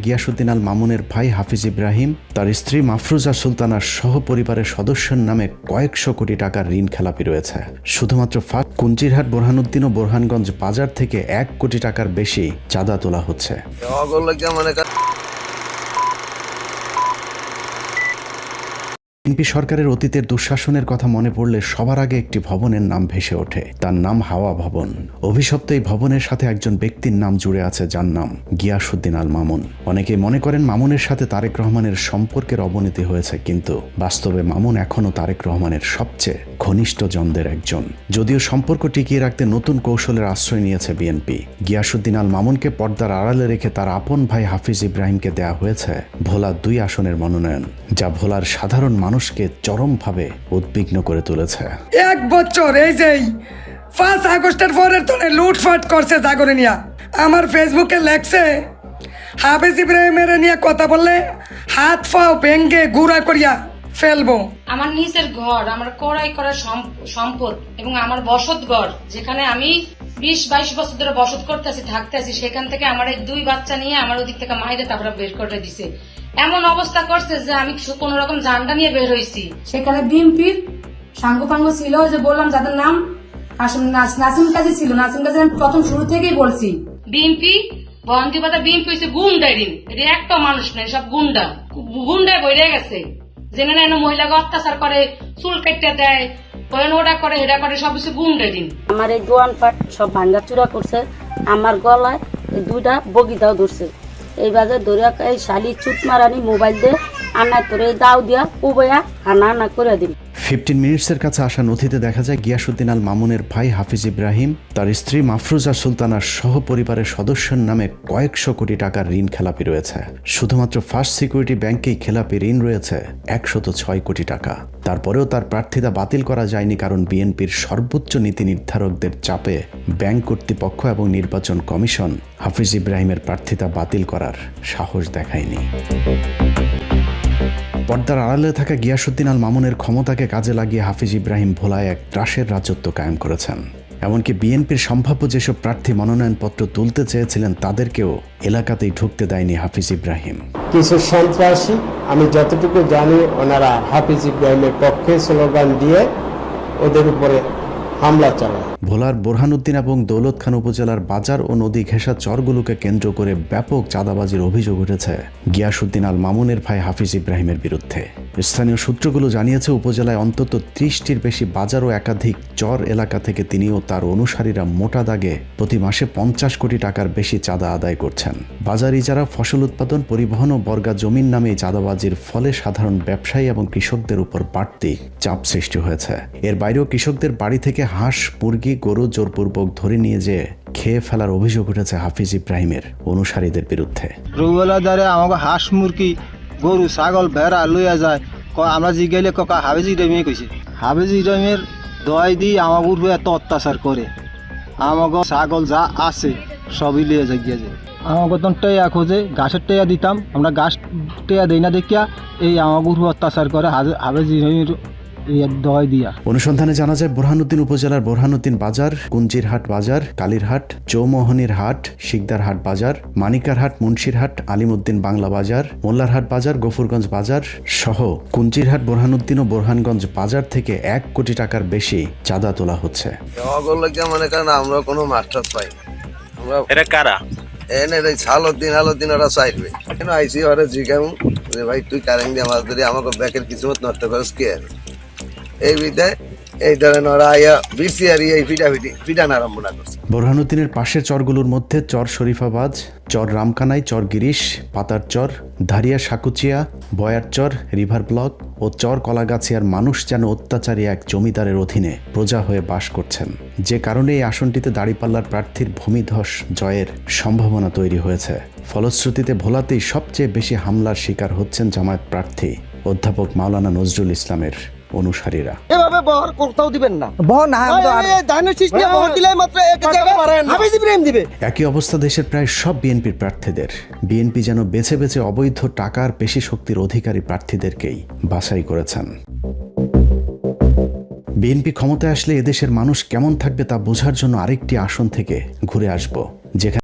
গিয়াসউদ্দিন আল মামুনের ভাই হাফিজ ইব্রাহিম তার স্ত্রী মাফরুজা সুলতানার সহ পরিবারের সদস্যের নামে কয়েকশো কোটি টাকার ঋণ খেলাপি রয়েছে। শুধুমাত্র কুঞ্চিরহাট বোরহানুদ্দিন ও বোরহানগঞ্জ বাজার থেকে 1 কোটি টাকার বেশি চাঁদা তোলা হচ্ছে। বিএনপি সরকারের অতীতের দুঃশাসনের কথা মনে পড়লে সবার আগে একটি ভবনের নাম ভেসে ওঠে, তার নাম হাওয়া ভবন। অভিশপ্ত এই ভবনের সাথে একজন ব্যক্তির নাম জুড়ে আছে, যার নাম গিয়াসউদ্দিন আল মামুন। অনেকেই মনে করেন মামুনের সাথে তারেক রহমানের সম্পর্কের অবনতি হয়েছে, কিন্তু বাস্তবে মামুন এখনও তারেক রহমানের সবচেয়ে ঘনিষ্ঠ জনদের একজন। যদিও সম্পর্ক টিকিয়ে রাখতে নতুন কৌশলের আশ্রয় নিয়েছে বিএনপি। গিয়াসউদ্দিন আল মামুনকে পর্দার আড়ালে রেখে তার আপন ভাই হাফিজ ইব্রাহিমকে দেয়া হয়েছে ভোলা 2 আসনের মনোনয়ন, যা ভোলার সাধারণ মানুষকে চরমভাবে উদ্বিগ্ন করে তুলেছে। 1 বছর এই যে 5 আগস্টের পরের তোরে লুটফাট করছে জাগরে নিয়া। আমার ফেসবুকে লেখছে হাফিজ ইব্রাহিমের নিয়ে কথা বললে হাত পাও ভেঙ্গে গুড়া করিয়া ফেলবো। আমার নিজের ঘর, আমার কড়াই করা সম্পদ এবং আমার বসত ঘর, যেখানে আমি 20-22 বছর ধরে বসত করতেছি, থাকতেছি, সেখান থেকে আমার এই 2 বাচ্চা নিয়ে আমার ওদিক থেকে মাইরে তারপরে বের করে দিছে। এমন অবস্থা করছে যে আমি কোন রকম জানটা নিয়ে বের হয়েছি। সেখানে বিএনপির সাঙ্গপাঙ্গ ছিল, যে বললাম যাদের নাম নাসিম কাজী ছিল। নাসিম কাজী আমি প্রথম শুরু থেকেই বলছি, বিএনপি বন্দিবাদা বিএনপি হয়েছে গুন্ডারিন, এটা একটা মানুষ নেই, সব গুন্ডায় বইরে গেছে। জেনে নেন মহিলাকে অত্যাচার করে, চুল কেটে দেয়, ওটা করে হেডা করে, সব কিছু গুন্ডারিন। আমার এই দোয়ান পাট সব ভাঙ্গা চূড়া করছে, আমার গলায় 2টা বগিদাও ধরছে। এই বাজার ধরে এই শালি চুট মারানি মোবাইল দিয়ে আনা তোরে দাও দিয়া উবয়া হানা করে দিন। 15 মিনিটসের কাছে আসা নথিতে দেখা যায় গিয়াসউদ্দিন আল মামুনের ভাই হাফিজ ইব্রাহিম তার স্ত্রী মাফরুজা সুলতানার সহ পরিবারের সদস্যের নামে কয়েকশো কোটি টাকার ঋণ খেলাপি রয়েছে। শুধুমাত্র ফার্স্ট সিকিউরিটি ব্যাংকেই খেলাপি ঋণ রয়েছে 106 কোটি টাকা। তারপরেও তার প্রার্থিতা বাতিল করা যায়নি, কারণ বিএনপির সর্বোচ্চ নীতি নির্ধারকদের চাপে ব্যাংক কর্তৃপক্ষ এবং নির্বাচন কমিশন হাফিজ ইব্রাহিমের প্রার্থিতা বাতিল করার সাহস দেখায়নি। পর্দার আড়ালে থাকা গিয়াসউদ্দিন আল মামুনের ক্ষমতাকে কাজে লাগিয়ে হাফিজ ইব্রাহিম ভোলায় এক ত্রাসের রাজত্ব কায়েম করেছেন। এমনকি বিএনপির সম্ভাব্য যেসব প্রার্থী মনোনয়নপত্র তুলতে চেয়েছিলেন তাদেরকেও এলাকাতেই ঢুকতে দেয়নি হাফিজ ইব্রাহিম। কিছু সন্ত্রাসী, আমি যতটুকু জানি, ওনারা হাফিজ ইব্রাহিমের পক্ষে স্লোগান দিয়ে ওদের উপরে হামলা চালায়। ভোলার বোরহানুদ্দিন এবং দৌলতখান উপজেলার বাজার ও নদী ঘেঁষা চরগুলোকে কেন্দ্র করে ব্যাপক চাঁদাবাজির অভিযোগ উঠেছে গিয়াসউদ্দিন আল মামুনের ভাই হাফিজ ইব্রাহিমের বিরুদ্ধে। স্থানীয় সূত্রগুলো জানিয়েছে উপজেলায় অন্তত 30টির বেশি বাজার ও একাধিক চর এলাকা থেকে তিনি ও তার অনুসারীরা মোটা দাগে প্রতি মাসে 50 কোটি টাকার বেশি চাঁদা আদায় করছেন। বাজার ইজারা, ফসল উৎপাদন, পরিবহন ও বর্গা জমির নামে চাঁদাবাজির ফলে সাধারণ ব্যবসায়ী এবং কৃষকদের উপর বাড়তি চাপ সৃষ্টি হয়েছে। এর বাইরেও কৃষকদের বাড়ি থেকে হাঁস, মুরগি, গরু জোরপূর্বক ধরে নিয়ে যেয়ে খেয়ে ফেলার অভিযোগ উঠেছে হাফিজ ইব্রাহিমের অনুসারীদের বিরুদ্ধে। রুবেলাদারে আমাকে হাঁস, মুরগি, গরু, ছাগল, ভেড়া লইয়া যায়, আমরা জিগাইলে কাকা হাফিজ ইব্রাহিমে কইছে। হাফিজ ইব্রাহিমের দোয়াই দিয়ে আমাকে উপরে এত অত্যাচার করে, আমাকে ছাগল যা আছে সবই লিয়ে গিয়ে যায়। আমাকে তো টেয়া খোঁজে, ঘাসের টেয়া দিতাম, আমরা ঘাস টেয়া দিই না দেখিয়া এই আমাকে উপরে অত্যাচার করে হাফিজ ইব্রাহিমের অনুসন্ধানে জানা যায় বোরহানুদ্দিন উপজেলার বোরহানুদ্দিন বাজার, কুঞ্চিরহাট বাজার, কালীরহাট, চৌমোহনীর হাট, শিকদারহাট বাজার, মানিকারহাট, মুন্সিরহাট, আলিমুদ্দিন বাংলা বাজার, মোল্লারহাট বাজার, গফুরগঞ্জ বাজার সহ কুঞ্চিরহাট, বোরহানুদ্দিন ও বোরহানগঞ্জ বাজার থেকে 1 কোটি টাকার বেশি চাঁদা তোলা হচ্ছে। আমরা কোনো মাস্টার পাই এটা কারা এনে হালুদ্দিন ওরা চাইবে কেন আইসি ওরা জিজ্ঞাম যে ভাই তুই কারেন্ট দিয়ে আমার যদি আমাকে ব্যাকের কিছু মত নষ্ট করিস কে এই বিদায় এই ধরেন ওরা আইয়া বিসিআর এই ফিডান আরম্ভ না করছে। বোরহানুদ্দিনের পাশের চরগুলোর মধ্যে চর শরীফাবাজ, চর রামকানাই, চর গিরিশ, পাতার চর, ধারিয়া সাকুচিয়া, বয়ার চর, রিভার ব্লক ও চর কলাগাছিয়ার মানুষ যেন অত্যাচারী এক জমিদারের অধীনে প্রজা হয়ে বাস করছেন, যে কারণে এই আসনটিতে দাঁড়িপাল্লার প্রার্থীর ভূমিধস জয়ের সম্ভাবনা তৈরি হয়েছে। ফলশ্রুতিতে ভোলাতেই সবচেয়ে বেশি হামলার শিকার হচ্ছেন জামায়াত প্রার্থী অধ্যাপক মাওলানা নজরুল ইসলামের অনুসারীরা। এভাবে বহর কোথাও দিবেন না, বহর না বহর দিলে মাত্র এক জায়গায় হাফিজ ইব্রাহিম দিবে। একই অবস্থা দেশের প্রায় সব বিএনপির প্রার্থীদের। বিএনপি যেন বেছে বেছে অবৈধ টাকার পেশি শক্তির অধিকারী প্রার্থীদেরকেই বাছাই করেছেন। বিএনপি ক্ষমতায় আসলে এদেশের মানুষ কেমন থাকবে তা বোঝার জন্য আরেকটি আসন থেকে ঘুরে আসব, যেখানে